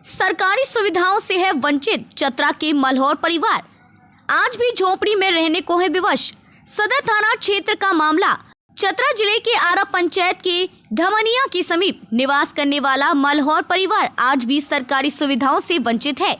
सरकारी सुविधाओं से है वंचित चतरा के मल्हौर परिवार। आज भी झोपड़ी में रहने को है विवश। सदर थाना क्षेत्र का मामला। चतरा जिले के आरा पंचायत के धमनिया के समीप निवास करने वाला मल्हौर परिवार आज भी सरकारी सुविधाओं से वंचित है।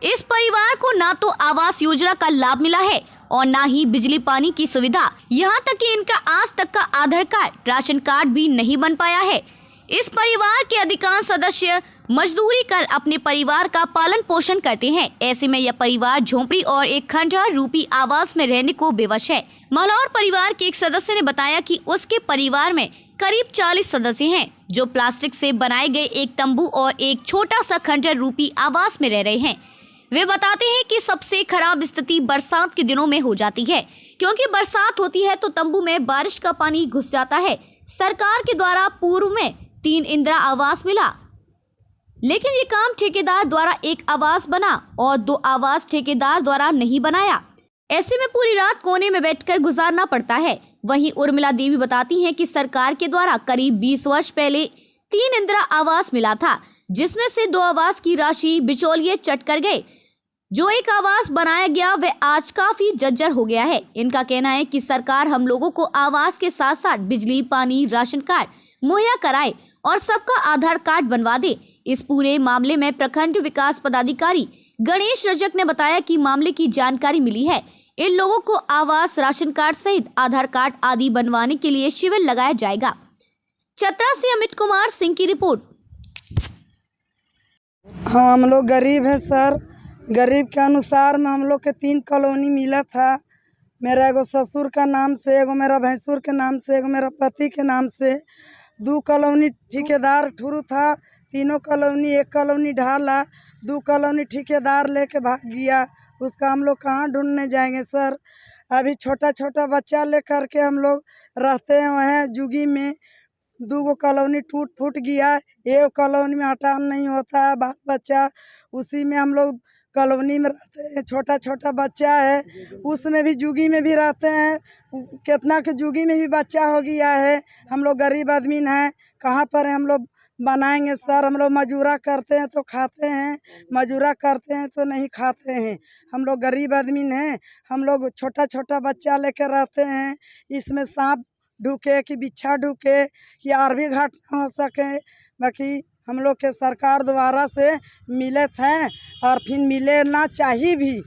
इस परिवार को ना तो आवास योजना का लाभ मिला है और ना ही बिजली पानी की सुविधा। यहाँ तक कि इनका आज तक का आधार कार्ड, राशन कार्ड भी नहीं बन पाया है। इस परिवार के अधिकांश सदस्य मजदूरी कर अपने परिवार का पालन पोषण करते हैं। ऐसे में यह परिवार झोपड़ी और एक खंडहर रूपी आवास में रहने को बेवश है। मल्हौर परिवार के एक सदस्य ने बताया कि उसके परिवार में करीब 40 सदस्य हैं, जो प्लास्टिक से बनाए गए एक तंबू और एक छोटा सा खंडहर रूपी आवास में रह रहे हैं। वे बताते हैं कि सबसे खराब स्थिति बरसात के दिनों में हो जाती है, क्योंकि बरसात होती है तो तंबू में बारिश का पानी घुस जाता है। सरकार के द्वारा पूर्व में 3 इंदिरा आवास मिला, लेकिन ये काम ठेकेदार द्वारा एक आवास बना और 2 आवास ठेकेदार द्वारा नहीं बनाया। ऐसे में पूरी रात कोने में बैठकर गुजारना पड़ता है। वहीं उर्मिला देवी बताती हैं कि सरकार के द्वारा करीब 20 वर्ष पहले 3 इंदिरा आवास मिला था, जिसमें से 2 आवास की राशि बिचौलिए चट कर गए। जो एक आवास बनाया गया वह आज काफी जर्जर हो गया है। इनका कहना है कि सरकार हम लोगों को आवास के साथ साथ बिजली, पानी, राशन कार्ड मुहैया कराए और सबका आधार कार्ड बनवा दे। इस पूरे मामले में प्रखंड विकास पदाधिकारी गणेश रजक ने बताया कि मामले की जानकारी मिली है। इन लोगों को आवास, राशन कार्ड सहित आधार कार्ड आदि बनवाने के लिए शिविर लगाया जाएगा। चतरा से अमित कुमार सिंह की रिपोर्ट। हाँ, हम लोग गरीब हैं सर। गरीब के अनुसार में हम लोग के 3 कॉलोनी मिला था। मेरा एगो ससुर का नाम से, एगो मेरा भैंसुर के नाम से, एगो मेरा पति के नाम से। 2 कॉलोनी ठेकेदार ठुरू था, 3 कॉलोनी, 1 कॉलोनी ढाला, 2 कॉलोनी ठेकेदार लेके भाग गया। उसका हम लोग कहाँ ढूंढने जाएंगे सर। अभी छोटा छोटा बच्चा ले करके हम लोग रहते हैं वहाँ जुगी में। 2 कॉलोनी टूट फूट गया, 1 कॉलोनी में हटान नहीं होता है, बाल बच्चा उसी में हम लोग कॉलोनी में रहते हैं। छोटा छोटा बच्चा है, उसमें भी जुगी में भी रहते हैं। कितना के जुगी में भी बच्चा हो गया है। हम लोग गरीब आदमी हैं, कहाँ पर हम लोग बनाएंगे सर। हम लोग मजूरा करते हैं तो खाते हैं, मजूरा करते हैं तो नहीं खाते हैं। हम लोग गरीब आदमी हैं। हम लोग छोटा छोटा बच्चा लेकर रहते हैं। इसमें सांप ढुके कि बिच्छा ढुके कि और भी घाट ना हो सके। बाकी हम लोग के सरकार द्वारा से मिले थे और फिर मिले ना चाहिए भी।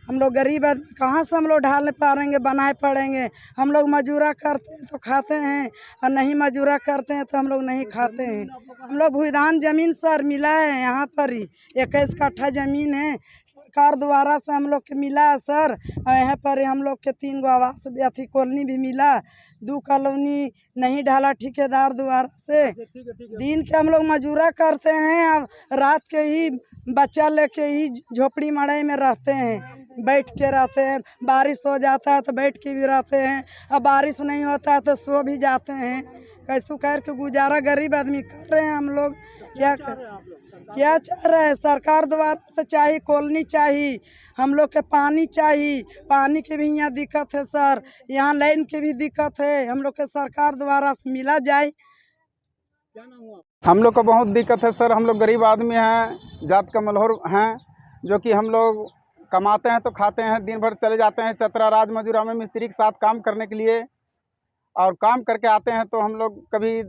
हम लोग गरीब आदमी कहाँ से हम लोग ढाल पाएंगे, बनाए पड़ेंगे। हम लोग मजूरा करते हैं तो खाते हैं और नहीं मजूरा करते हैं तो हम लोग नहीं खाते हैं। हम लोग भूदान ज़मीन सर मिला है, यहाँ पर ही 21 कट्ठा ज़मीन है, सरकार द्वारा से हम लोग के मिला है सर। और यहाँ पर हम लोग के 3 गो आवास अथी कॉलोनी भी मिला। 2 कॉलोनी नहीं ढाला ठेकेदार द्वारा से। दिन के हम लोग मजूरा करते हैं, अब रात के ही बच्चा लेके ही झोपड़ी मड़ई में रहते हैं, बैठ के रहते हैं। बारिश हो जाता है तो बैठ के भी रहते हैं, अब बारिश नहीं होता है तो सो भी जाते हैं। कैसू कर के गुजारा गरीब आदमी कर रहे हैं हम लोग। क्या चाह रहे हैं सरकार द्वारा से? चाहिए कॉलोनी चाहिए, हम लोग के पानी चाहिए। पानी की भी यहाँ दिक्कत है सर, यहाँ लाइन की भी दिक्कत है। हम लोग के सरकार द्वारा से मिला जाए। हम लोग को बहुत दिक्कत है सर। हम लोग गरीब आदमी हैं, जात का मल्हौर हैं, जो कि हम लोग कमाते हैं तो खाते हैं। दिन भर चले जाते हैं चतरा राज मजूरा में मिस्त्री के साथ काम करने के लिए, और काम करके आते हैं तो हम लोग कभी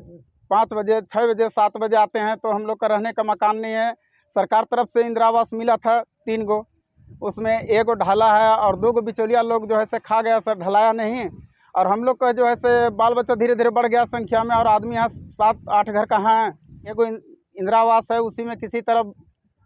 5 बजे, 6 बजे, 7 बजे आते हैं तो हम लोग का रहने का मकान नहीं है। सरकार तरफ से इंदिरा आवास मिला था 3 गो, उसमें 1 गो ढाला है और 2 गो बिचौलिया लोग जो है से खा गया सर, ढलाया नहीं। और हम लोग का जो है से बाल बच्चा धीरे धीरे बढ़ गया संख्या में, और आदमी यहाँ 7-8 घर का हैं। 1 गो इंदिरा आवास है, उसी में किसी तरह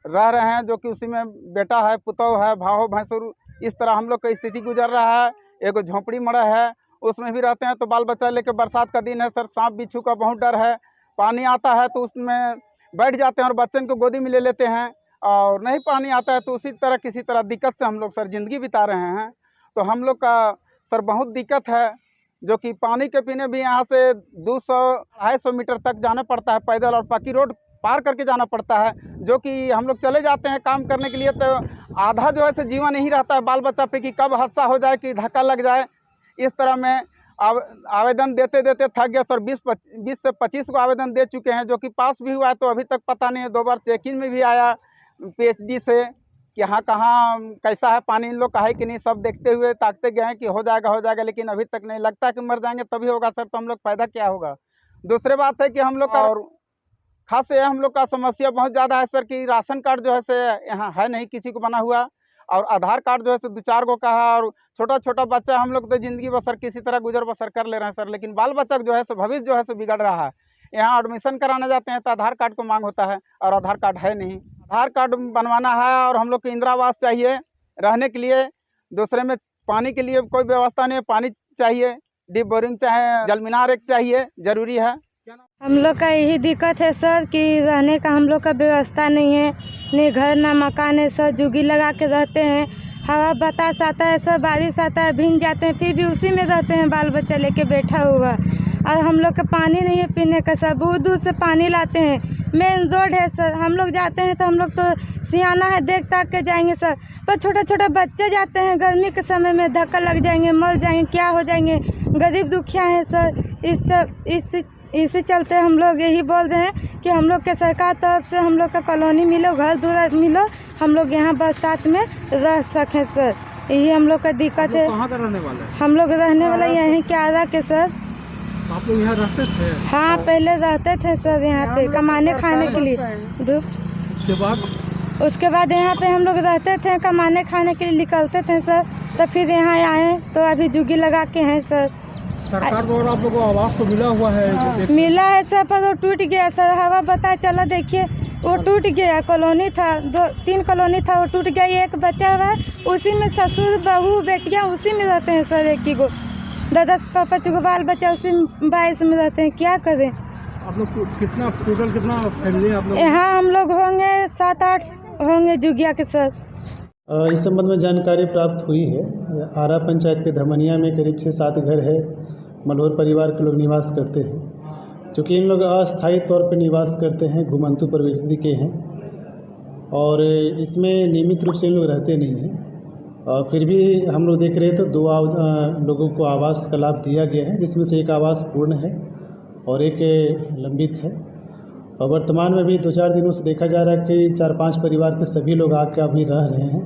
रह रहे हैं, जो कि उसी में बेटा है, पुतौ है, भाव भैंसुर, इस तरह हम लोग का स्थिति गुजर रहा है। 1 गो झोपड़ी मड़ा है, उसमें भी रहते हैं। तो बाल बच्चा लेकर बरसात का दिन है सर, सांप बिच्छू का बहुत डर है। पानी आता है तो उसमें बैठ जाते हैं और बच्चन को गोदी में ले लेते हैं, और नहीं पानी आता है तो उसी तरह किसी तरह दिक्कत से हम लोग सर ज़िंदगी बिता रहे हैं। तो हम लोग का सर बहुत दिक्कत है, जो कि पानी के पीने भी यहाँ से 200-250 मीटर तक जाना पड़ता है पैदल, और पक्की रोड पार करके जाना पड़ता है। जो कि हम लोग चले जाते हैं काम करने के लिए तो आधा जो है से जीवन नहीं रहता है बाल बच्चा पे, कि कब हादसा हो जाए, कि धक्का लग जाए। इस तरह में आवेदन देते देते थक गया सर। 20 से 25 को आवेदन दे चुके हैं, जो कि पास भी हुआ है तो अभी तक पता नहीं है। 2 बार चेकिंग में भी आया, PhD से कि हाँ कहाँ कैसा है पानी, इन लोग का है कि नहीं, सब देखते हुए ताकते गए हैं कि हो जाएगा, लेकिन अभी तक नहीं लगता कि मर जाएंगे तभी होगा सर, तो हम लोग पैदा क्या होगा। दूसरी बात है कि हम लोग का और खास ये हम लोग का समस्या बहुत ज़्यादा है सर कि राशन कार्ड जो है से यहाँ है नहीं किसी को बना हुआ, और आधार कार्ड जो है से 2-4 गो का है, और छोटा बच्चा हम लोग तो ज़िंदगी बसर किसी तरह गुजर बसर कर ले रहे हैं सर, लेकिन बाल बच्चा जो है सो भविष्य जो है सो बिगड़ रहा है। यहाँ एडमिशन कराने जाते हैं तो आधार कार्ड को मांग होता है और आधार कार्ड है नहीं। आधार कार्ड बनवाना है, और हम लोग को इंदिरा आवास चाहिए रहने के लिए। दूसरे में पानी के लिए कोई व्यवस्था नहीं है, पानी चाहिए, डीप बोरिंग चाहे जल मीनार एक चाहिए, ज़रूरी है। हम लोग का यही दिक्कत है सर कि रहने का हम लोग का व्यवस्था नहीं है, नहीं घर ना मकान है सर, जुगी लगा के रहते हैं। हवा बतास आता है सर, बारिश आता है, भीग जाते हैं, फिर भी उसी में रहते हैं, बाल बच्चा लेके बैठा हुआ। और हम लोग का पानी नहीं है पीने का सर, बहुत दूर से पानी लाते हैं। मेन रोड है सर, हम लोग जाते हैं तो हम लोग तो सियाना है, देख ताक के जाएंगे सर, पर छोटे बच्चे जाते हैं गर्मी के समय में, धक्का लग जाएंगे, मर जाएंगे, क्या हो जाएंगे। गरीब दुखिया हैं सर, इसी चलते हम लोग यही बोल रहे हैं कि हम लोग के सरकार तरफ से हम लोग का कॉलोनी मिलो, घर दुआर मिलो, हम लोग यहाँ बरसात में रह सकें सर, यही हम लोग का दिक्कत है। कहाँ का रहने वाला है? हम लोग रहने वाला यहीं क्यारा के सर। आप लोग यहाँ रहते थे? हाँ पहले रहते थे सर यहाँ पे कमाने खाने के लिए। उसके बाद यहाँ पे हम लोग रहते थे, कमाने खाने के लिए निकलते थे सर, तो फिर यहाँ आए तो अभी जुगी लगा के हैं सर। सरकार द्वारा आप लोगों को आवास तो मिला हुआ है? मिला है सर, पर वो टूट गया सर, हवा बता चला, देखिए वो टूट गया। कॉलोनी था, 2-3 कॉलोनी था, वो टूट गया। एक बच्चा हुआ उसी में, ससुर बहू बेटियाँ उसी में रहते हैं सर, 1 गो 10 5 गो बाल बच्चा उसी 22 में रहते हैं, क्या करें। आप लोग कितना फैमिली आप लोग? यहाँ हम लोग होंगे 7-8 होंगे जुगिया के सर। इस संबंध में जानकारी प्राप्त हुई है। आरा पंचायत के धमनिया में करीब 6-7 घर है, मल्होर परिवार के लोग निवास करते हैं। चूँकि इन लोग अस्थायी तौर पर निवास करते हैं, घुमंतु प्रवृत्ति के हैं, और इसमें नियमित रूप से इन लोग रहते नहीं हैं। और फिर भी हम लोग देख रहे हैं तो 2 लोगों को आवास का लाभ दिया गया है, जिसमें से एक आवास पूर्ण है और एक लंबित है। और वर्तमान में भी 2-4 दिनों से देखा जा रहा है कि 4-5 परिवार के सभी लोग आके अभी रह रहे हैं।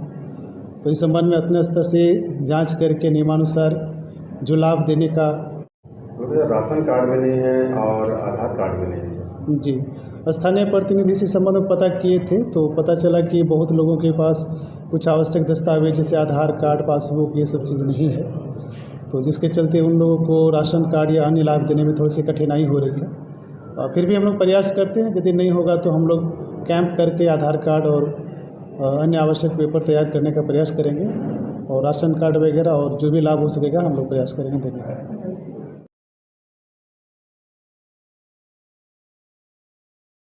तो इस संबंध में अपने स्तर से जांच करके नियमानुसार जो लाभ देने का। राशन कार्ड भी नहीं है और आधार कार्ड भी नहीं है जी, स्थानीय प्रतिनिधि से संबंध में पता किए थे तो पता चला कि बहुत लोगों के पास कुछ आवश्यक दस्तावेज जैसे आधार कार्ड, पासबुक, ये सब चीज़ नहीं है, तो जिसके चलते उन लोगों को राशन कार्ड या अन्य लाभ देने में थोड़ी सी कठिनाई हो रही है। और फिर भी हम लोग प्रयास करते हैं, यदि नहीं होगा तो हम लोग कैंप करके आधार कार्ड और अन्य आवश्यक पेपर तैयार करने का प्रयास करेंगे, और राशन कार्ड वगैरह और जो भी लाभ हो सकेगा हम लोग प्रयास करेंगे देने का।